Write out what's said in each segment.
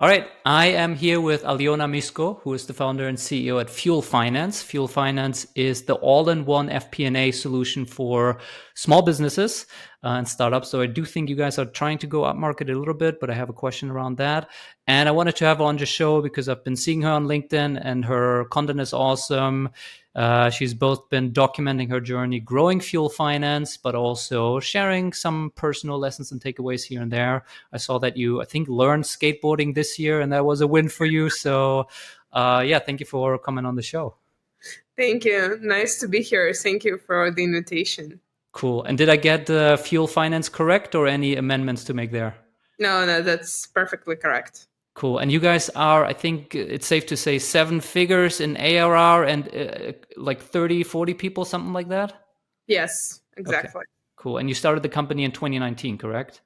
All right, I am here with Alyona Mysko, who is the founder and CEO at Fuelfinance. Fuelfinance is the all-in-one FP&A solution for small businesses and startups. So I do think you guys are trying to go upmarket a little bit, but I have a question around that. And I wanted to have her on the show because I've been seeing her on LinkedIn and her content is awesome. She's both been documenting her journey growing Fuelfinance, but also sharing some personal lessons and takeaways here and there. I saw that you, I think, learned skateboarding this year, and that was a win for you. So, yeah, thank you for coming on the show. Thank you. Nice to be here. Thank you for the invitation. Cool. And did I get the Fuelfinance correct, or any amendments to make there? No, that's perfectly correct. Cool. And you guys are, I think it's safe to say, seven figures in ARR and like 30, 40 people, something like that? Yes, Okay, exactly. cool. And you started the company in 2019, correct?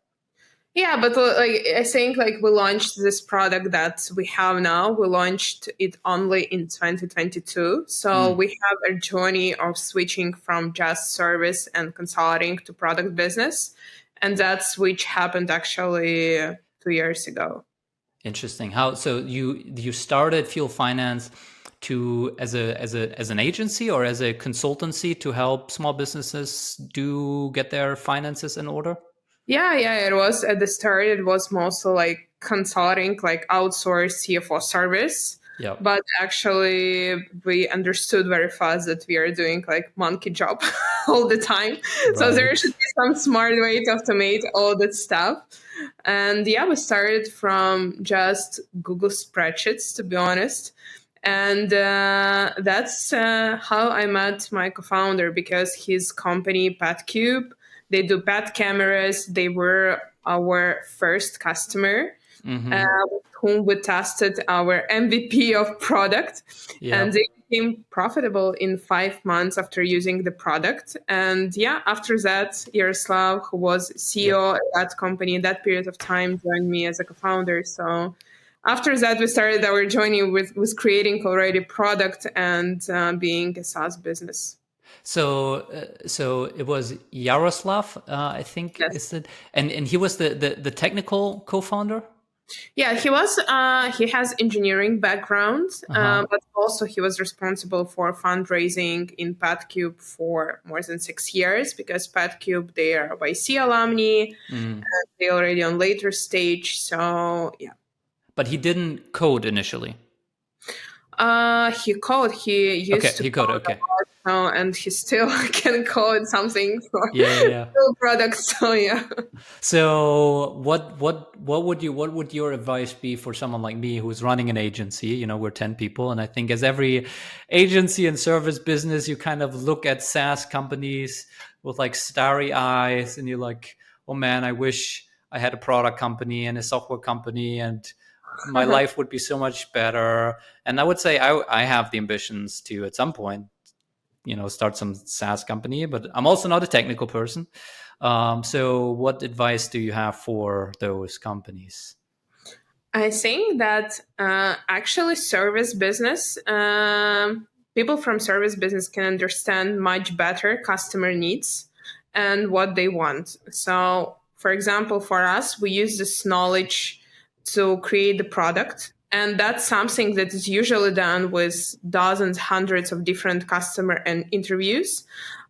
Yeah, but like I think like we launched this product that we have now. We launched it only in 2022. So Mm. we have a journey of switching from just service and consulting to product business. And that switch happened actually 2 years ago. Interesting. How so you started Fuelfinance to as an agency or as a consultancy to help small businesses do get their finances in order? Yeah, it was at the start. It was mostly like consulting, like outsourced CFO service. Yeah. But actually, we understood very fast that we are doing like monkey job all the time. So there Right. should be some smart way to automate all that stuff. And yeah, we started from just Google spreadsheets, to be honest. And that's how I met my co-founder because his company, PetCube, they do pet cameras. They were our first customer, Mm-hmm. with whom we tested our MVP of product, Yeah. and they became profitable in 5 months after using the product. And yeah, after that, Yaroslav, who was Yeah. CEO at that company in that period of time, joined me as a co-founder. So after that, we started our journey with creating already product and being a SaaS business. So it was Yaroslav, I think Yes. is it, and he was the technical co-founder. Yeah, he was. He has engineering background, Uh huh. but also he was responsible for fundraising in PetCube for more than 6 years because PetCube they are YC alumni. Mm. They already on later stage. So yeah, But he didn't code initially. he code. He Okay, used to he coded. code a Okay. lot now, and he still can code something for Yeah, yeah, yeah. real products. So yeah. So what would your advice be for someone like me who's running an agency? You know, we're 10 people, and I think as every agency and service business, you kind of look at SaaS companies with like starry eyes, and you're like, oh man, I wish I had a product company and a software company, and my life would be so much better. And I would say I have the ambitions to at some point, you know, start some SaaS company, but I'm also not a technical person. So what advice do you have for those companies? I think that actually service business, people from service business can understand much better customer needs and what they want. So, for example, for us, we use this knowledge to create the product. And that's something that is usually done with dozens, hundreds of different customer and interviews.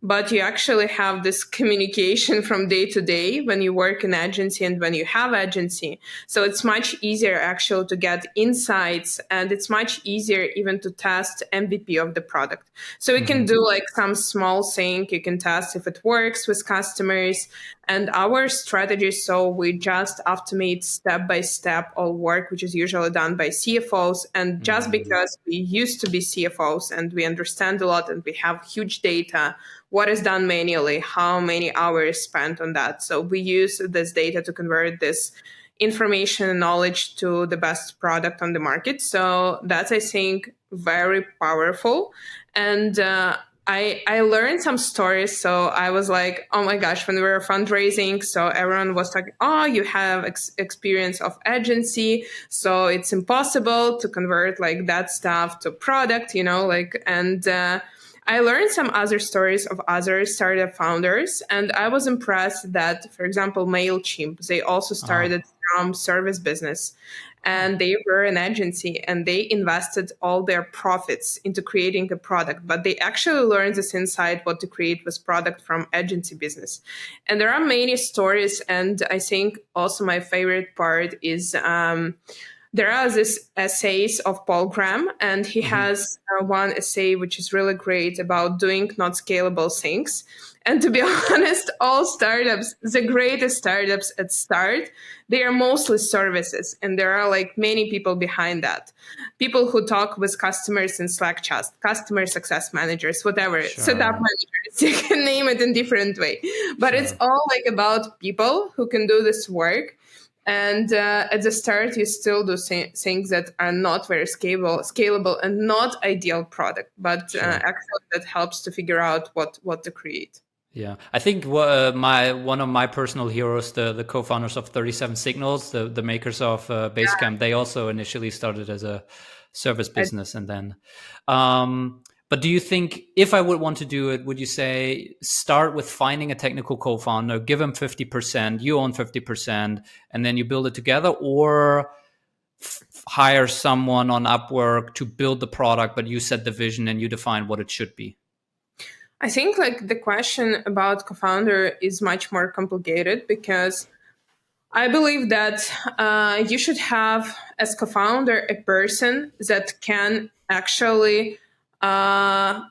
But you actually have this communication from day to day when you work in agency and when you have agency. So it's much easier actually to get insights and it's much easier even to test MVP of the product. So we can Hmm. do like some small thing. You can test if it works with customers and our strategy. So we just automate step by step all work, which is usually done by CFOs. And just Hmm. because we used to be CFOs and we understand a lot and we have huge data, what is done manually, how many hours spent on that. So we use this data to convert this information and knowledge to the best product on the market. So that's, I think, very powerful. And I learned some stories. So I was like, oh my gosh, when we were fundraising, so everyone was like, oh, you have experience of agency. So it's impossible to convert like that stuff to product, like, and I learned some other stories of other startup founders, and I was impressed that, for example, MailChimp, they also Ah, started from service business. and they were an agency and they invested all their profits into creating a product, but they actually learned this insight what to create was product from agency business. And there are many stories, and I think also my favorite part is there are these essays of Paul Graham, and he has one essay which is really great about doing not scalable things. And to be honest, all startups, the greatest startups at start, they are mostly services. And there are like many people behind that. People who talk with customers in Slack chat, customer success managers, whatever, setup Sure. managers, you can name it in different way. But it's Sure. all like about people who can do this work. And at the start, you still do things that are not very scalable, and not ideal product, but Sure. actually that helps to figure out what to create. Yeah, I think my one of my personal heroes, the co-founders of 37 Signals, the makers of Basecamp, they also initially started as a service I, business, and then. But do you think if I would want to do it, would you say start with finding a technical co-founder, give him 50%, you own 50%, and then you build it together, or hire someone on Upwork to build the product, but you set the vision and you define what it should be? I think like the question about co-founder is much more complicated, because I believe that you should have as co-founder a person that can actually uh,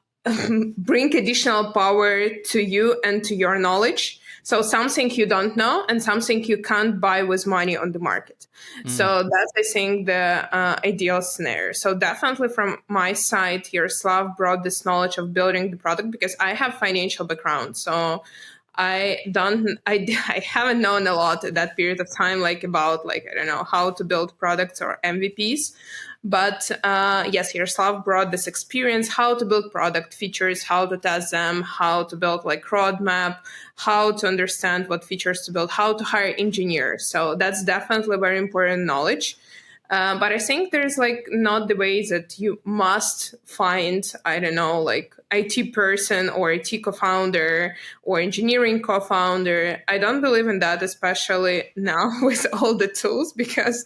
bring additional power to you and to your knowledge. So something you don't know and something you can't buy with money on the market. So that's, I think, the ideal scenario. So definitely from my side, Yaroslav brought this knowledge of building the product, because I have financial background. So I haven't known a lot at that period of time, like about like, I don't know, how to build products or MVPs. But yes, Yaroslav brought this experience, how to build product features, how to test them, how to build like roadmap, how to understand what features to build, how to hire engineers. So that's definitely very important knowledge. But I think there's like not the way that you must find, I don't know, like IT person or IT co-founder or engineering co-founder. I don't believe in that, especially now with all the tools, because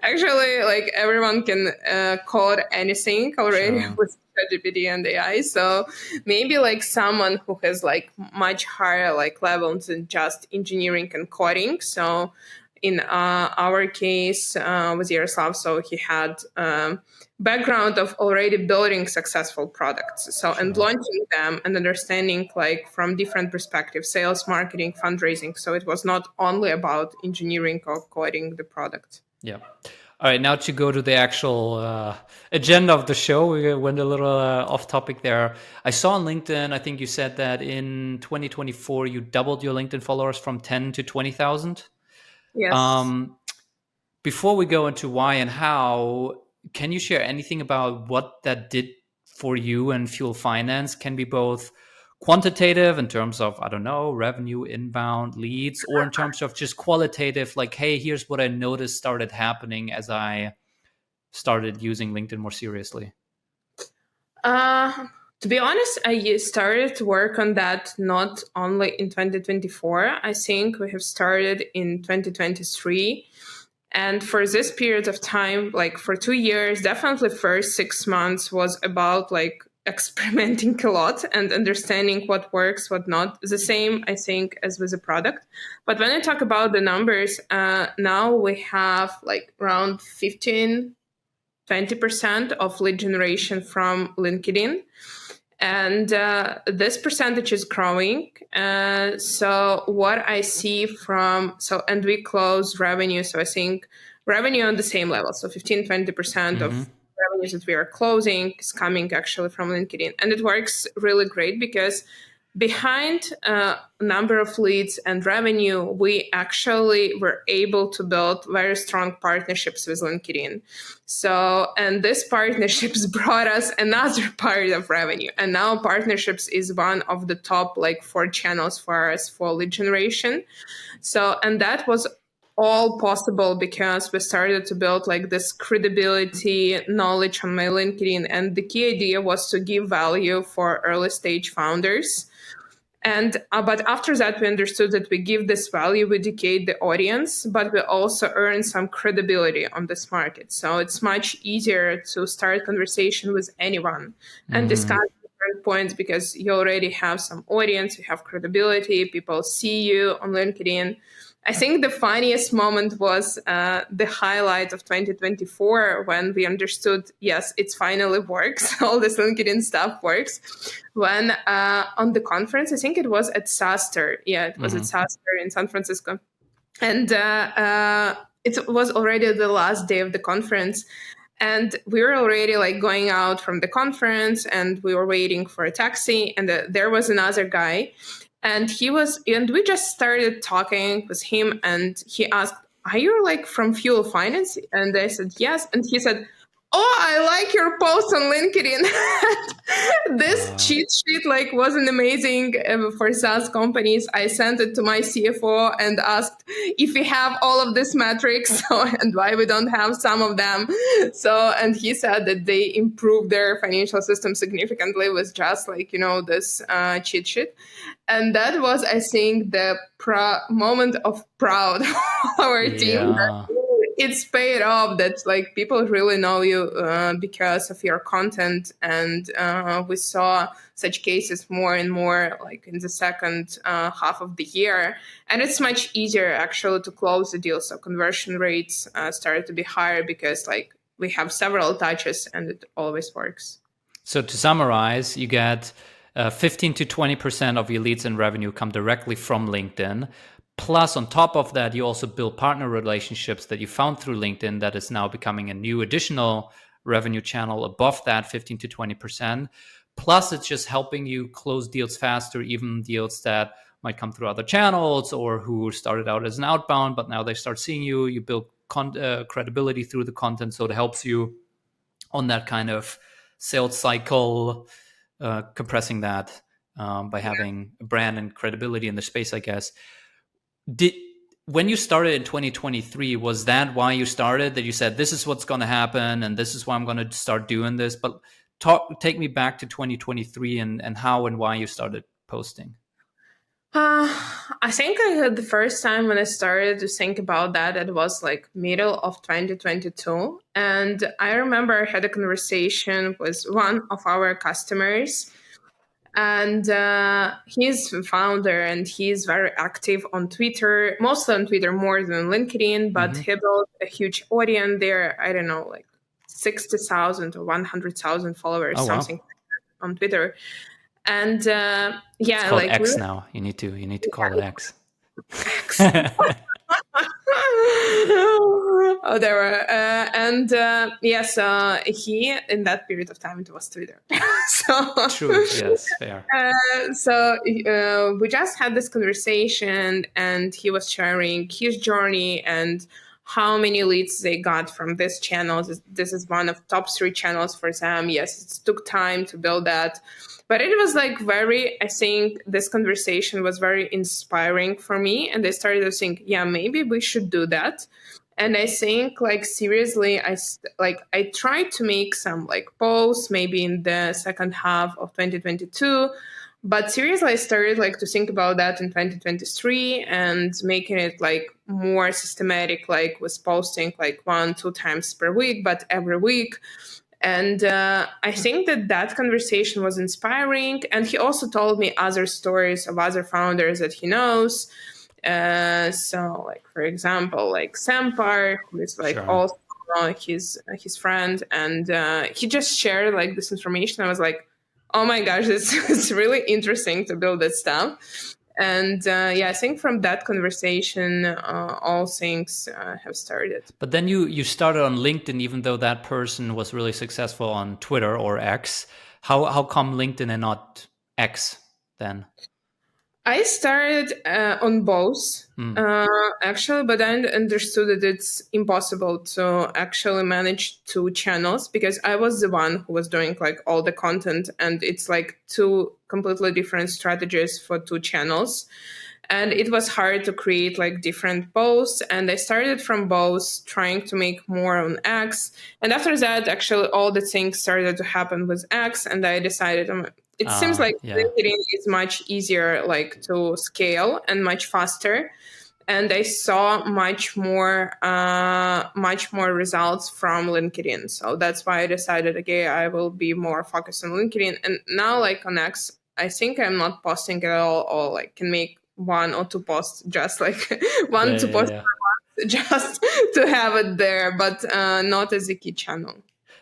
actually like everyone can code anything already Sure. with ChatGPT and AI. So maybe like someone who has like much higher like levels than just engineering and coding. So in our case with Yaroslav, so he had background of already building successful products, so and Sure. launching them and understanding like from different perspectives, sales, marketing, fundraising. So it was not only about engineering or coding the product. Yeah. All right. Now to go to the actual agenda of the show, we went a little off topic there. I saw on LinkedIn, I think you said that in 2024 you doubled your LinkedIn followers from 10 to 20,000. Yes. Um, Before we go into why and how, can you share anything about what that did for you and Fuel Finance? Can be both quantitative in terms of, I don't know, revenue, inbound leads, or in terms of just qualitative, like, hey, here's what I noticed started happening as I started using LinkedIn more seriously. Uh, to be honest, I started to work on that not only in 2024. I think we have started in 2023. And for this period of time, like for 2 years, definitely first 6 months was about like experimenting a lot and understanding what works, what not. The same, I think, as with the product. But when I talk about the numbers, now we have like around 20% of lead generation from LinkedIn. And this percentage is growing. So what I see and we close revenue. So I think revenue on the same level. So 15-20% of revenues that we are closing is coming actually from LinkedIn. And it works really great, because behind number of leads and revenue, we actually were able to build very strong partnerships with LinkedIn. So, and these partnerships brought us another part of revenue. And now partnerships is one of the top like 4 channels for us for lead generation. So, and that was all possible because we started to build like this credibility knowledge on my LinkedIn. And the key idea was to give value for early stage founders. And but after that, we understood that we give this value, we educate the audience, but we also earn some credibility on this market. So it's much easier to start conversation with anyone and discuss different points because you already have some audience, you have credibility, people see you on LinkedIn. I think the funniest moment was the highlight of 2024 when we understood, yes, it finally works. All this LinkedIn stuff works. When on the conference, I think it was at SaaSter. Yeah, it was at SaaSter in San Francisco. And it was already the last day of the conference. And we were already like going out from the conference and we were waiting for a taxi. And there was another guy. And we just started talking with him and he asked, "Are you like from Fuelfinance?" And I said, "Yes." And he said, "Oh, I like your post on LinkedIn." This cheat sheet like wasn't amazing for SaaS companies. I sent it to my CFO and asked if we have all of these metrics and why we don't have some of them. And he said that they improved their financial system significantly with just like, this cheat sheet. And that was, I think, the moment of proud of our team. Yeah. It's paid off that like people really know you because of your content, and we saw such cases more and more like in the second half of the year, and it's much easier actually to close the deal. So conversion rates started to be higher because like we have several touches and it always works. So to summarize, you get 15 to 20% of your leads and revenue come directly from LinkedIn. Plus, on top of that, you also build partner relationships that you found through LinkedIn that is now becoming a new additional revenue channel above that 15 to 20%. Plus, it's just helping you close deals faster, even deals that might come through other channels or who started out as an outbound, but now they start seeing you. You build credibility through the content, so it helps you on that kind of sales cycle, compressing that by having a brand and credibility in the space, I guess. When you started in 2023, was that why you started? That you said, this is what's going to happen and this is why I'm going to start doing this? But take me back to 2023 and how and why you started posting. I think I had the first time when I started to think about that, it was like middle of 2022. And I remember I had a conversation with one of our customers. And he's a founder and he's very active on Twitter, mostly on Twitter more than LinkedIn, but he built a huge audience there. I don't know, like 60,000 or 100,000 followers, something like that on Twitter. And yeah, it's called like X now. You need to call it X. X. Oh, there were. Yes, he, in that period of time, it was Twitter. True, yes, fair. We just had this conversation and he was sharing his journey and how many leads they got from this channel. This is one of top 3 channels for them. Yes, it took time to build that. But it was like I think this conversation was very inspiring for me. And I started to think, yeah, maybe we should do that. And I think like seriously, I tried to make some like posts maybe in the second half of 2022. But seriously, I started like to think about that in 2023 and making it like more systematic, like was posting like 1-2 times per week, but every week. And I think that conversation was inspiring. And he also told me other stories of other founders that he knows. So, like, for example, like Sampar, who is like also his friend. And he just shared like this information. I was like, oh my gosh, it's really interesting to build this stuff. And I think from that conversation, all things have started. But then you started on LinkedIn, even though that person was really successful on Twitter or X. How come LinkedIn and not X then? I started on both, actually, but I understood that it's impossible to actually manage 2 channels because I was the one who was doing like all the content, and it's like 2 completely different strategies for 2 channels. And it was hard to create like different posts. And I started from both, trying to make more on X. And after that, actually, all the things started to happen with X. And I decided It seems like Yeah. LinkedIn is much easier like to scale and much faster. And I saw much more results from LinkedIn. So that's why I decided, okay, I will be more focused on LinkedIn. And now, like on X, I think I'm not posting at all, or like can make one or two posts, just like one Yeah, to yeah, post yeah. just to have it there, but not as a key channel.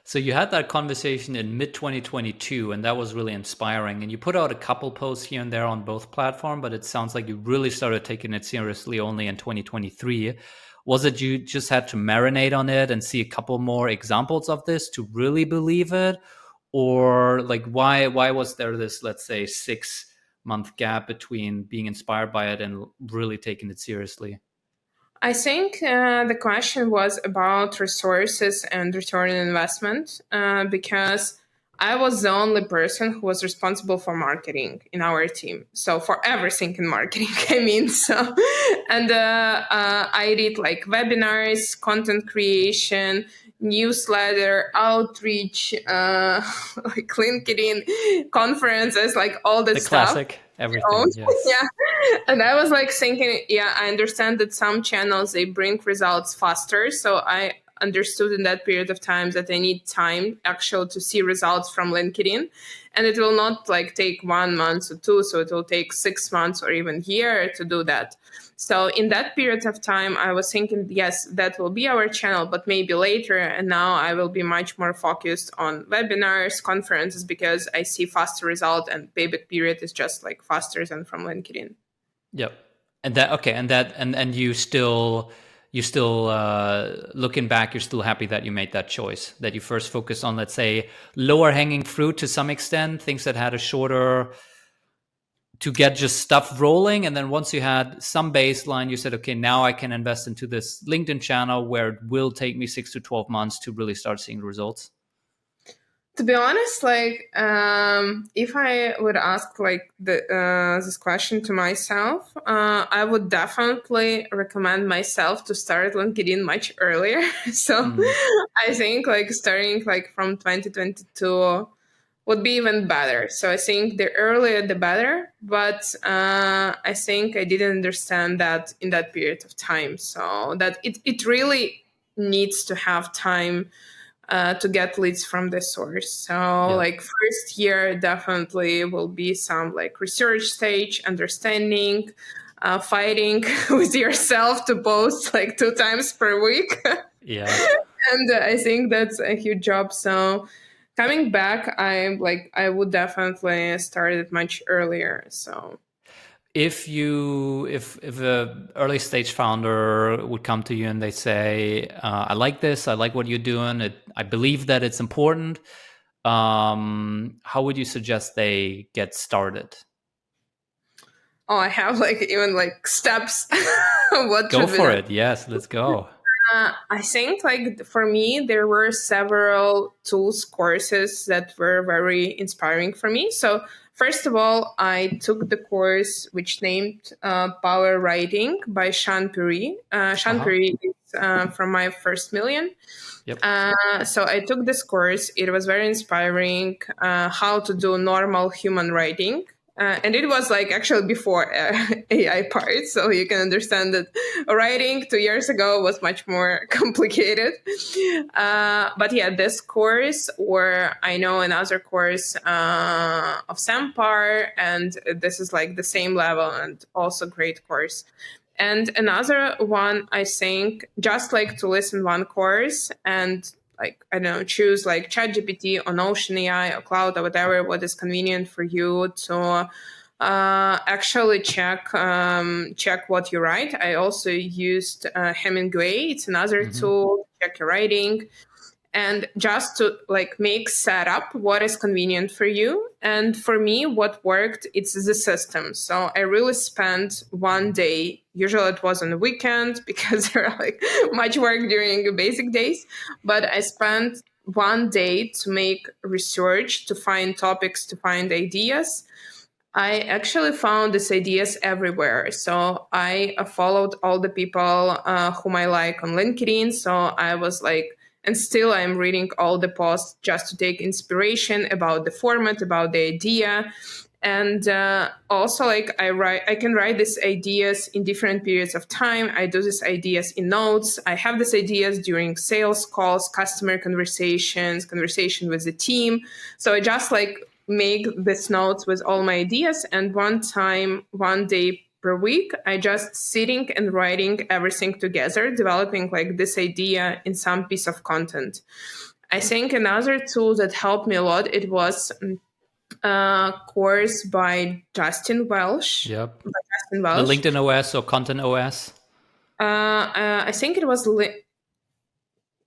So you had that conversation in mid 2022, and that was really inspiring. And you put out a couple posts here and there on both platforms, but it sounds like you really started taking it seriously only in 2023. Was it you just had to marinate on it and see a couple more examples of this to really believe it? Or like why was there this, let's say, 6 month gap between being inspired by it and really taking it seriously? I think the question was about resources and return on investment because I was the only person who was responsible for marketing in our team. So for everything in marketing, I mean, so and I did like webinars, content creation, newsletter, outreach, like LinkedIn conferences, like all that The stuff. classic, everything, yes. Yeah. And I was like thinking, yeah, I understand that some channels they bring results faster. So I understood in that period of time that I need time actually to see results from LinkedIn. And it will not like take 1 month or two. So it will take 6 months or even year to do that. So in that period of time, I was thinking, yes, that will be our channel, but maybe later. And now I will be much more focused on webinars, conferences, because I see faster result and payback period is just like faster than from LinkedIn. Yep. And that okay, and you still looking back, you're still happy that you made that choice, that you first focused on, let's say, lower hanging fruit to some extent, things that had a shorter to get just stuff rolling, and then once you had some baseline, you said, okay, now I can invest into this LinkedIn channel where it will take me 6 to 12 months to really start seeing results. To be honest, like if I would ask like this question to myself, I would definitely recommend myself to start LinkedIn much earlier. So Mm, I think like starting like from 2022 would be even better. So I think the earlier the better, but I think I didn't understand that in that period of time. So that it really needs to have time to get leads from the source. So yeah. like first year definitely will be some like research stage, understanding, fighting with yourself to post like 2 times per week. Yeah. And I think that's a huge job. So coming back, I would definitely start it much earlier. So If a early stage founder would come to you and they say, I like this, I like what you're doing, I believe that it's important, how would you suggest they get started? oh, I have like even like steps. What Go should be for done? it. Yes, let's go. I think like for me, there were several tools courses that were very inspiring for me. So first of all, I took the course which named Power Writing by Sean Puri. Sean Uh-huh. Puri is from My First Million. Yep. So I took this course. It was very inspiring. How to do normal human writing. And it was like actually before AI part, so you can understand that writing 2 years ago was much more complicated. But yeah, this course, or I know another course of Sampar, and this is like the same level and also great course. And another one, I think, just like to listen one course and like, I don't know, choose like ChatGPT or Notion AI or Cloud or whatever, what is convenient for you to actually check what you write. I also used Hemingway. It's another Hmm. tool to check your writing and just to like make setup what is convenient for you. And for me, what worked, it's the system. So I really spent one day, usually it was on the weekend because there are like much work during the basic days, but I spent one day to make research, to find topics, to find ideas. I actually found these ideas everywhere. So I followed all the people whom I like on LinkedIn. So I was like and still I'm reading all the posts just to take inspiration about the format, about the idea. And also, like, I can write these ideas in different periods of time. I do these ideas in notes. I have these ideas during sales calls, customer conversation with the team. So I just like make these notes with all my ideas. And one day per week, I just sitting and writing everything together, developing like this idea in some piece of content. I think another tool that helped me a lot, it was course by Justin Welsh. Yep. By Justin The Welsh. LinkedIn OS or Content OS? I think it was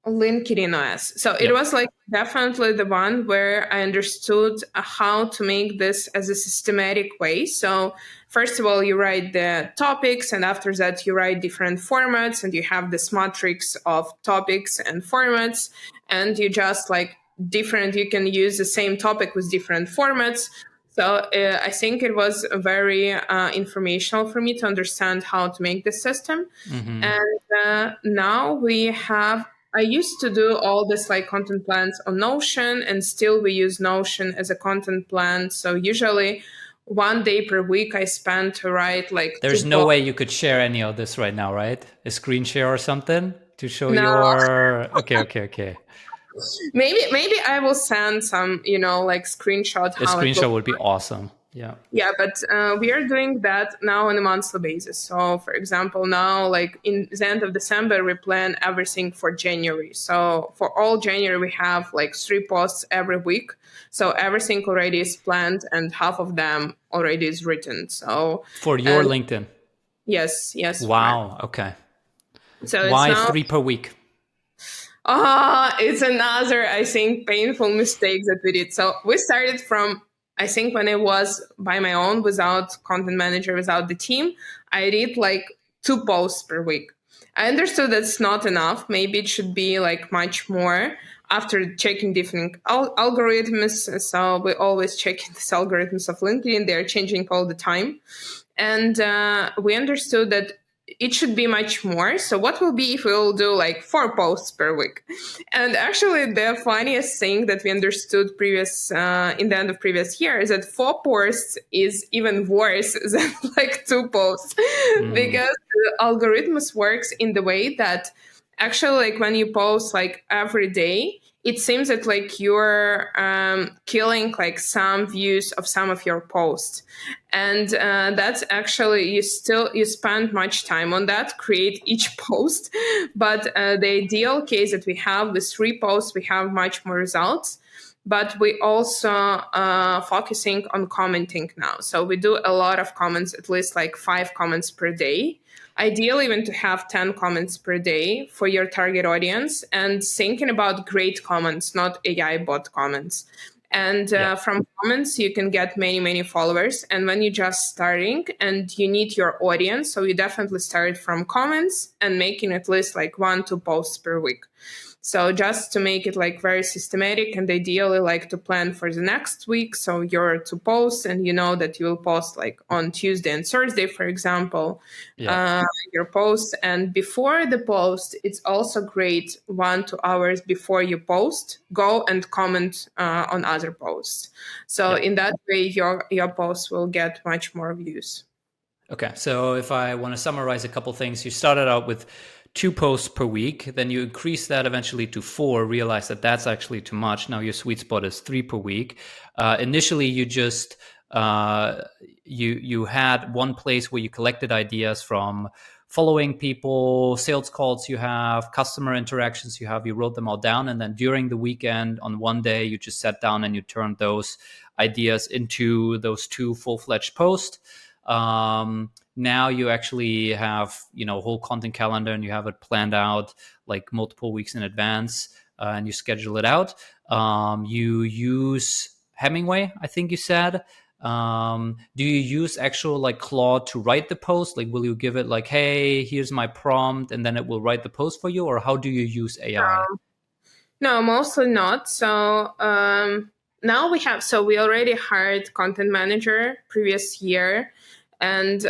LinkedIn OS. So it Yep. was like definitely the one where I understood how to make this as a systematic way. So first of all, you write the topics, and after that, you write different formats, and you have this matrix of topics and formats, and you just like different. You can use the same topic with different formats. So I think it was very informational for me to understand how to make the system. Mm-hmm. And now we have, I used to do all this like content plans on Notion, and still we use Notion as a content plan. So usually one day per week I spend to write like There's no way you could share any of this right now, right? A screen share or something to show No, your... Okay. maybe I will send some, like screenshot A how it looks. screenshot would be awesome. Yeah. Yeah, but we are doing that now on a monthly basis. So, for example, now, like in the end of December, we plan everything for January. So, for all January, we have like 3 posts every week. So, everything already is planned, and half of them already is written. So, For your LinkedIn? yes. Wow. Okay. So, it's Why now. 3 per week? It's another, I think, painful mistake that we did. So we started from, I think, when I was by my own, without content manager, without the team, I did like 2 posts per week. I understood that's not enough. Maybe it should be like much more after checking different algorithms. So we always check these algorithms of LinkedIn. They're changing all the time. And we understood that it should be much more. So what will be if we will do like 4 posts per week? And actually, the funniest thing that we understood in the end of previous year is that 4 posts is even worse than like 2 posts, because the algorithms works in the way that actually, like when you post like every day, it seems that like you're killing like some views of some of your posts. And that's actually, you spend much time on that, create each post. But the ideal case that we have with 3 posts, we have much more results. But we also focusing on commenting now. So we do a lot of comments, at least like 5 comments per day. Ideally, even to have 10 comments per day for your target audience, and thinking about great comments, not AI bot comments. And from comments, you can get many, many followers. And when you're just starting and you need your audience, so you definitely start from comments and making at least like 1-2 posts per week. So just to make it like very systematic, and ideally like to plan for the next week. So you're to post, and you know that you will post like on Tuesday and Thursday, for example, your post. And before the post, it's also great 1-2 hours before you post, go and comment on other posts. So in that way, your post will get much more views. Okay, so if I want to summarize a couple things, you started out with 2 posts per week, then you increase that eventually to 4, realize that that's actually too much. Now your sweet spot is 3 per week. Initially, you just you had one place where you collected ideas from following people, sales calls you have, customer interactions you have, you wrote them all down. And then during the weekend, on one day, you just sat down and you turned those ideas into those 2 full-fledged posts. Now you actually have, a whole content calendar, and you have it planned out like multiple weeks in advance, and you schedule it out. You use Hemingway, I think you said. Do you use actual like Claude to write the post? Like, will you give it like, hey, here's my prompt, and then it will write the post for you? Or how do you use AI? No, mostly not. So now we already hired content manager previous year, and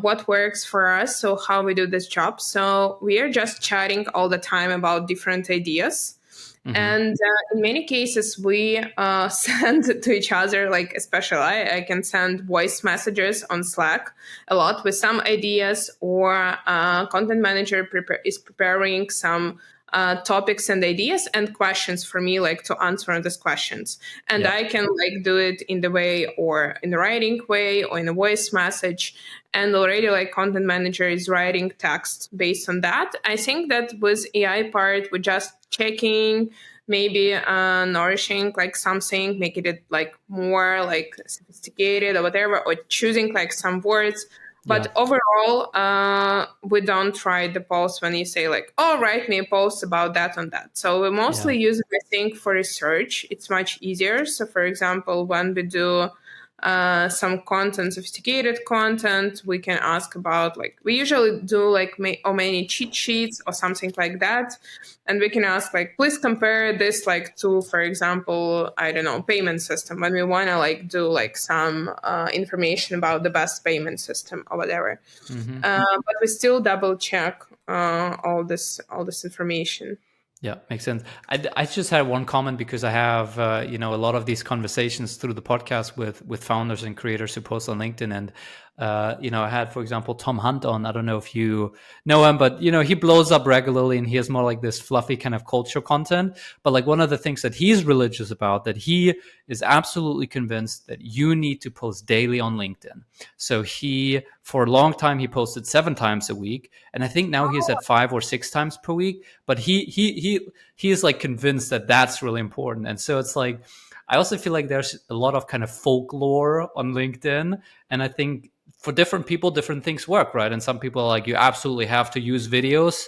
what works for us. So how we do this job. So we are just chatting all the time about different ideas. Mm-hmm. And in many cases, we send to each other, like especially I can send voice messages on Slack a lot with some ideas, or content manager is preparing some topics and ideas and questions for me, like to answer on these questions. And Yeah. I can like do it in the way or in the writing way or in a voice message. And already like content manager is writing text based on that. I think that with AI part, we're just checking, maybe nourishing like something, making it like more like sophisticated or whatever, or choosing like some words. Yeah. But overall, we don't write the post when you say like, oh, write me a post about that on that. So we Yeah. mostly use it, I think, for research. It's much easier. So for example, when we do some content, sophisticated content, we can ask about like, we usually do like many cheat sheets or something like that. And we can ask like, please compare this like to, for example, I don't know, payment system, when we want to like do like some information about the best payment system or whatever. Mm-hmm. But we still double check all this information. Yeah, makes sense. I just had one comment because I have a lot of these conversations through the podcast with founders and creators who post on LinkedIn, and I had, for example, Tom Hunt on. I don't know if you know him, but he blows up regularly, and he has more like this fluffy kind of culture content. But like one of the things that he's religious about, that he is absolutely convinced that you need to post daily on LinkedIn. So he, for a long time, he posted 7 times a week, and I think now he's at 5 or 6 times per week. But he is like convinced that that's really important, and so it's like I also feel like there's a lot of kind of folklore on LinkedIn, and I think for different people, different things work, right? And some people are like, you absolutely have to use videos,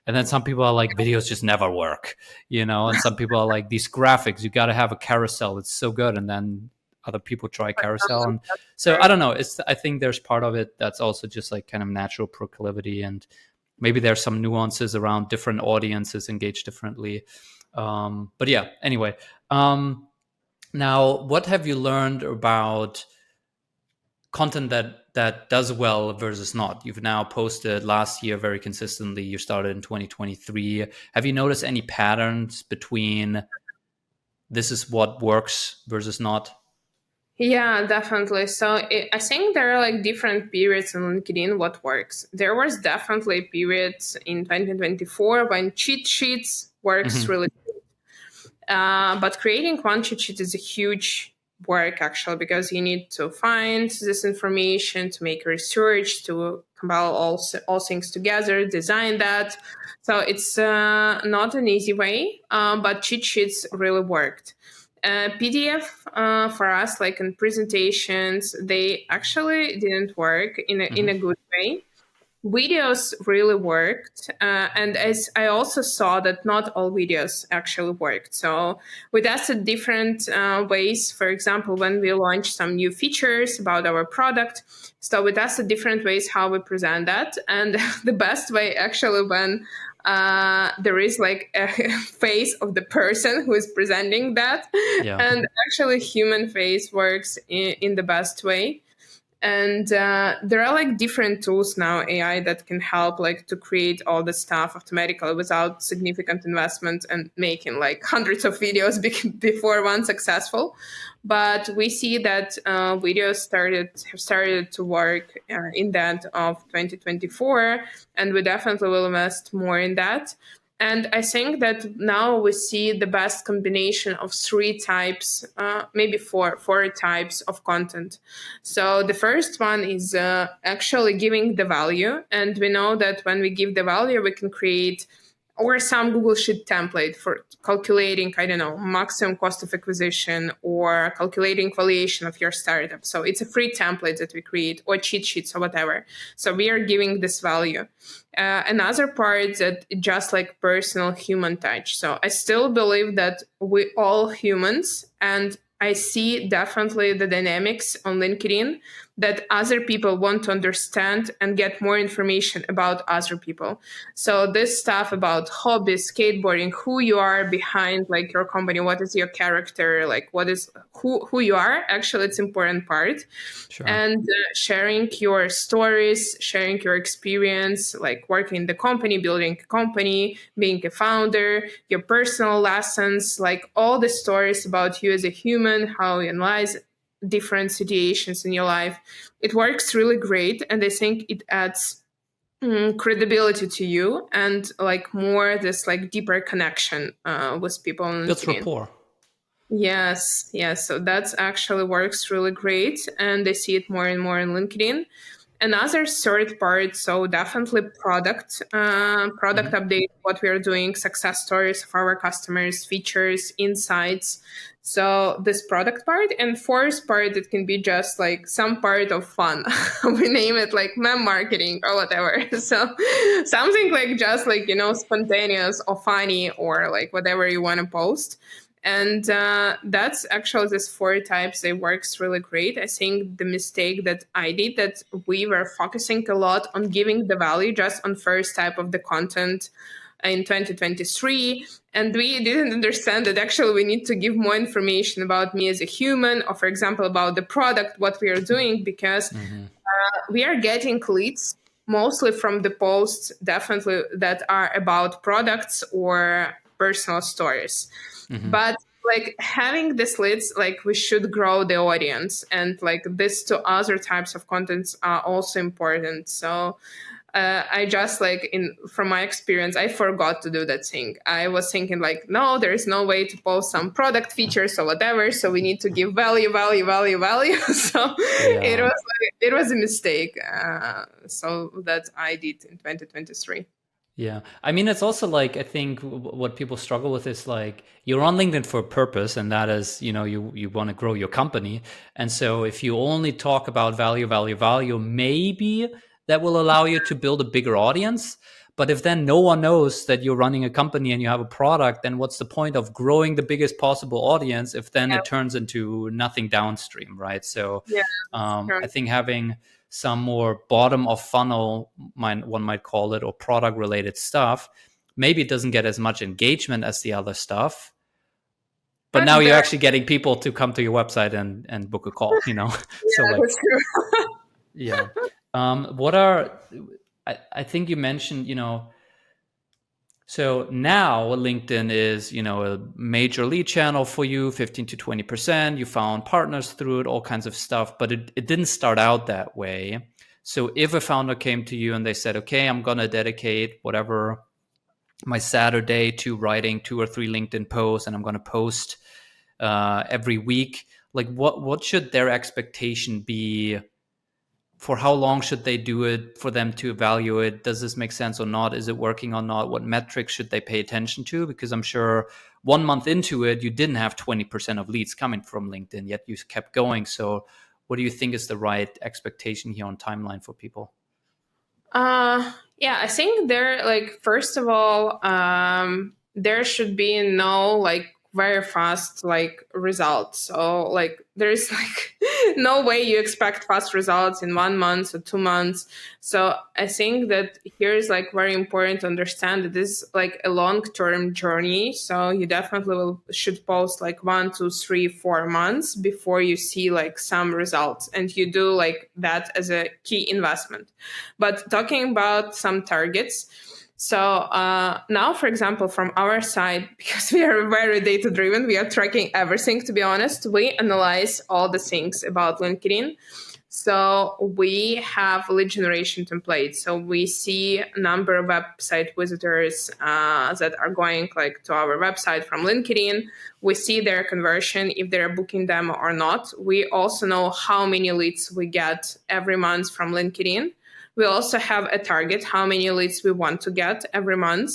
and then some people are like, videos just never work, and some people are like, these graphics, you got to have a carousel, it's so good, and then other people try carousel. And so I don't know, I think there's part of it that's also just like kind of natural proclivity, and maybe there's some nuances around different audiences engage differently. But yeah, anyway. Now, what have you learned about content that does well versus not? You've now posted last year very consistently. You started in 2023. Have you noticed any patterns between this is what works versus not? Yeah, definitely. So I think there are like different periods on LinkedIn what works. There was definitely periods in 2024 when cheat sheets works Mm-hmm. really. But creating one cheat sheet is a huge work actually, because you need to find this information, to make research, to compile all things together, design that. So it's not an easy way, but cheat sheets really worked. PDF for us, like in presentations, they actually didn't work in a Mm-hmm. good way. Videos really worked, and as I also saw that not all videos actually worked. So we tested different ways. For example, when we launched some new features about our product, so we tested different ways how we present that. And the best way actually when there is like a face of the person who is presenting that, Yeah. and actually human face works in the best way. And there are like different tools now, AI, that can help like to create all the stuff automatically without significant investment and making like hundreds of videos before one successful. But we see that videos have started to work in that of 2024, and we definitely will invest more in that. And I think that now we see the best combination of 3 types, maybe four types of content. So the first one is actually giving the value. And we know that when we give the value, we can create or some Google Sheet template for calculating, I don't know, maximum cost of acquisition or calculating valuation of your startup. So it's a free template that we create, or cheat sheets or whatever. So we are giving this value. Another part that just like personal human touch. So I still believe that we all humans, and I see definitely the dynamics on LinkedIn that other people want to understand and get more information about other people. So this stuff about hobbies, skateboarding, who you are behind like your company, what is your character, like what is who you are, actually it's important part. Sure. And sharing your stories, sharing your experience, like working in the company, building a company, being a founder, your personal lessons, like all the stories about you as a human, how you analyze different situations in your life. It works really great. And I think it adds credibility to you and like more this like deeper connection with people on Builds LinkedIn. rapport. Yes, yes. So that's actually works really great. And I see it more and more in LinkedIn. Another third part, so definitely product update, what we are doing, success stories of our customers, features, insights. So this product part, and fourth part, it can be just like some part of fun. We name it like meme marketing or whatever. So something like just like, spontaneous or funny or like whatever you want to post. And that's actually these four types. They works really great. I think the mistake that I did, that we were focusing a lot on giving the value just on first type of the content in 2023. And we didn't understand that actually we need to give more information about me as a human, or for example, about the product, what we are doing, because we are getting leads mostly from the posts, definitely, that are about products or personal stories. But like having this leads, like we should grow the audience, and like this to other types of contents are also important. So I just like from my experience, I forgot to do that thing. I was thinking like, no, there is no way to post some product features or whatever. So we need to give value. So Yeah. it was a mistake. So that I did in 2023. Yeah. I mean, it's also like, I think what people struggle with is like, you're on LinkedIn for a purpose, and that is, you want to grow your company. And so if you only talk about value, maybe that will allow you to build a bigger audience. But if then no one knows that you're running a company and you have a product, then what's the point of growing the biggest possible audience if then it turns into nothing downstream, right? So Yeah. I think having some more bottom of funnel, one might call it, or product related stuff, maybe it doesn't get as much engagement as the other stuff, but now But you're there, actually getting people to come to your website and book a call, so yeah, like, that's true. yeah. What are, I think you mentioned, so now LinkedIn is, a major lead channel for you, 15 to 20%. You found partners through it, all kinds of stuff, but it didn't start out that way. So if a founder came to you and they said, okay, I'm going to dedicate whatever my Saturday to writing 2 or 3 LinkedIn posts, and I'm going to post every week, like what should their expectation be? For how long should they do it for them to evaluate, does this make sense or not? Is it working or not? What metrics should they pay attention to? Because I'm sure 1 month into it, you didn't have 20% of leads coming from LinkedIn, yet you kept going. So what do you think is the right expectation here on timeline for people? Yeah, I think there, like, first of all, there should be no like very fast like results. So like there's like no way you expect fast results in 1 month or 2 months. So I think that here is like very important to understand that this is like a long-term journey. So you definitely should post like 1, 2, 3, 4 months before you see like some results, and you do like that as a key investment. But talking about some targets, so now, for example, from our side, because we are very data driven, we are tracking everything, to be honest. We analyze all the things about LinkedIn. So we have lead generation templates. So we see a number of website visitors that are going like to our website from LinkedIn. We see their conversion, if they're booking them or not. We also know how many leads we get every month from LinkedIn. We also have a target, how many leads we want to get every month.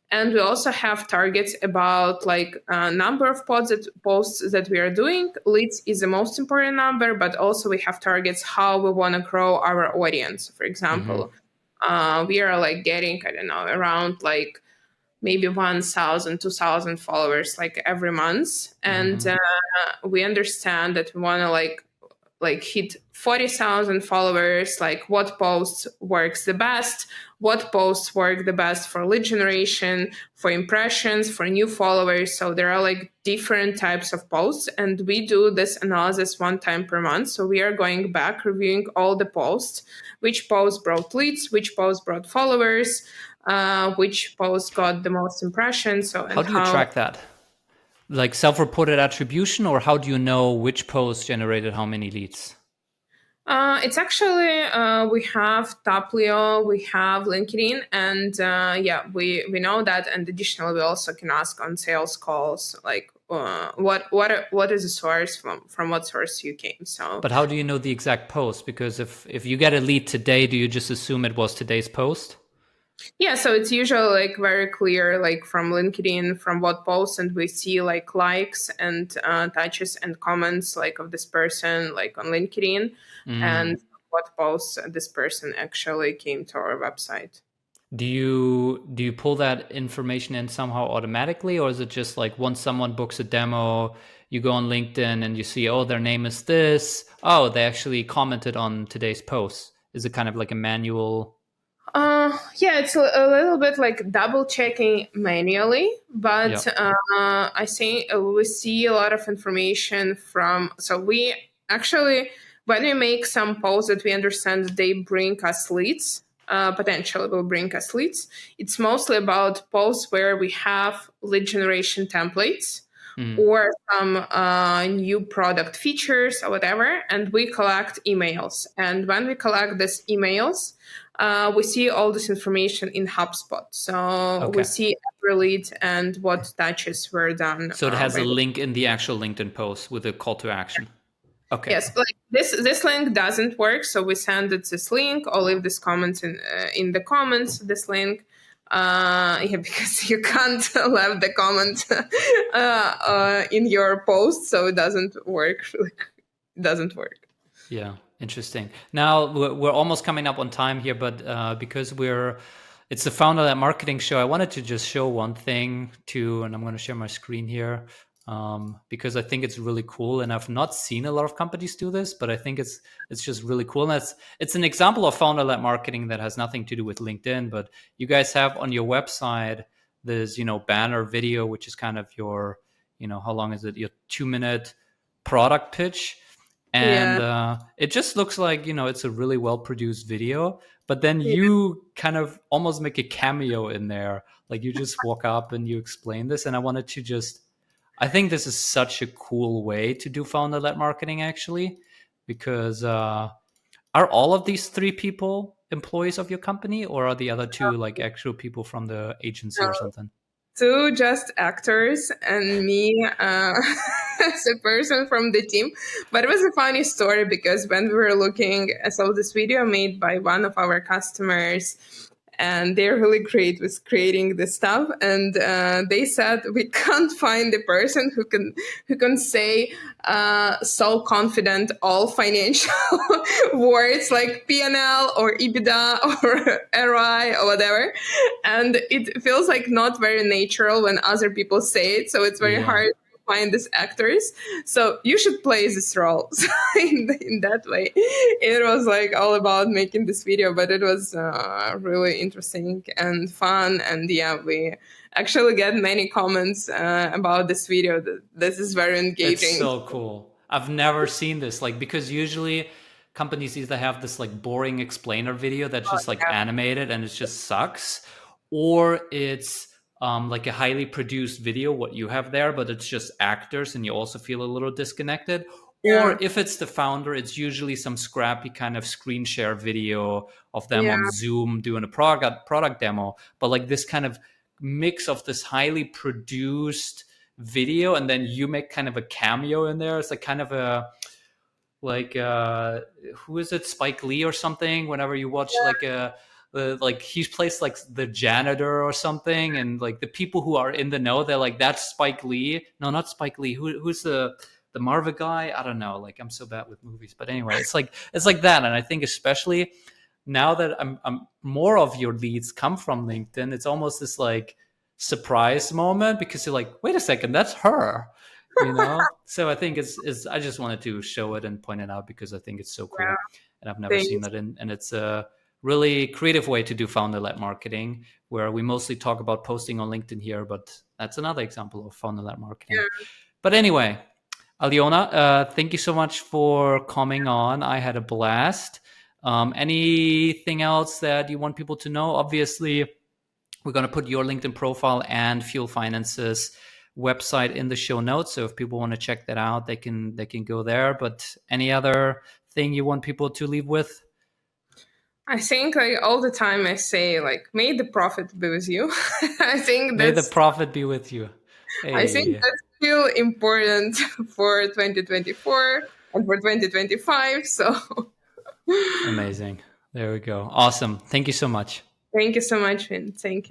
And we also have targets about like number of posts that we are doing. Leads is the most important number, but also we have targets how we want to grow our audience. For example, we are like getting, I don't know, around like maybe 1,000, 2,000 followers like every month. And we understand that we want to like like hit 40,000 followers, like what posts works the best, what posts work the best for lead generation, for impressions, for new followers. So there are like different types of posts, and we do this analysis one time per month. So we are going back, reviewing all the posts, which posts brought leads, which posts brought followers, which post got the most impressions. So How and do you how. track that? Like self-reported attribution, or how do you know which post generated how many leads? It's actually we have Taplio, we have LinkedIn, and yeah, we know that. And additionally, we also can ask on sales calls, like what is the source, from what source you came. So But how do you know the exact post? Because if you get a lead today, do you just assume it was today's post? yeah, so it's usually like very clear, like from LinkedIn, from what posts, and we see like likes and touches and comments like of this person, like on LinkedIn, Mm. and what posts this person actually came to our website. Do you pull that information in somehow automatically, or is it just like once someone books a demo, you go on LinkedIn and you see, oh, their name is this. Oh, they actually commented on today's post. Is it kind of like a manual? Yeah, it's a little bit like double checking manually, Yeah. but I think we see a lot of information from. So we actually, when we make some posts that we understand they bring us leads, potentially will bring us leads. It's mostly about posts where we have lead generation templates Mm. or some new product features or whatever, and we collect emails. And when we collect these emails, we see all this information in HubSpot. So we Okay. see every lead and what touches were done. So it has a link in the actual LinkedIn post with a call to action. Okay. Yes, like this link doesn't work, so we send it this link or leave this comment in the comments. This link, yeah, because you can't leave the comment in your post, so it doesn't work. It doesn't work. Yeah, interesting. Now we're almost coming up on time here, but because it's the Founder Lab Marketing Show, I wanted to just show one thing too, and I'm going to share my screen here because I think it's really cool, and I've not seen a lot of companies do this, but I think it's just really cool, and it's an example of Founder Lab Marketing that has nothing to do with LinkedIn, but you guys have on your website this banner video, which is kind of your how long is it, your 2-minute product pitch, and Yeah, it just looks like it's a really well produced video, but then you kind of almost make a cameo in there, like you just walk up and you explain this, and I think this is such a cool way to do founder-led marketing, actually, because are all of these 3 people employees of your company, or are the other 2 like actual people from the agency or something? two just actors and me as a person from the team. But it was a funny story because when we were looking, I saw this video made by one of our customers, and they're really great with creating this stuff. And they said we can't find the person who can say so confident all financial words like P&L or EBITDA or ROI or whatever. And it feels like not very natural when other people say it. So it's very Yeah. hard to find these actors. So you should play this role. So in that way, it was like all about making this video, but it was really interesting and fun. And yeah, we actually get many comments about this video. This is very It's engaging. so cool. I've never seen this, like, because usually companies either have this like boring explainer video that's just like Yeah, animated and it just sucks, or it's like a highly produced video, what you have there, but it's just actors and you also feel a little disconnected. yeah, Or if it's the founder, it's usually some scrappy kind of screen share video of them yeah, on Zoom doing a product demo. But like this kind of mix of this highly produced video, and then you make kind of a cameo in there. It's like kind of a like who is it, Spike Lee or something, whenever you watch like like he plays like the janitor or something, and like the people who are in the know, they're like, that's Spike Lee. No, not Spike Lee. Who's the Marvel guy? I don't know, like I'm so bad with movies, but anyway, it's like that. And I think especially now that I'm more of your leads come from LinkedIn, it's almost this like surprise moment because you're like, wait a second, that's her. So I think it's I just wanted to show it and point it out because I think it's so Yeah, cool, and I've never seen thanks. that and it's a really creative way to do founder-led marketing, where we mostly talk about posting on LinkedIn here, but that's another example of founder-led marketing. Yeah. But anyway, Alyona, thank you so much for coming on. I had a blast. Anything else that you want people to know? Obviously, we're going to put your LinkedIn profile and Fuel Finance's website in the show notes. So if people want to check that out, they can go there. But any other thing you want people to leave with? I think like all the time I say like may the profit be with you. I think May the that's profit be with you. I think Hey, that's still important for 2024 and for 2025. So amazing. There we go. Awesome. Thank you so much. thank you so much, Vin. Thank you.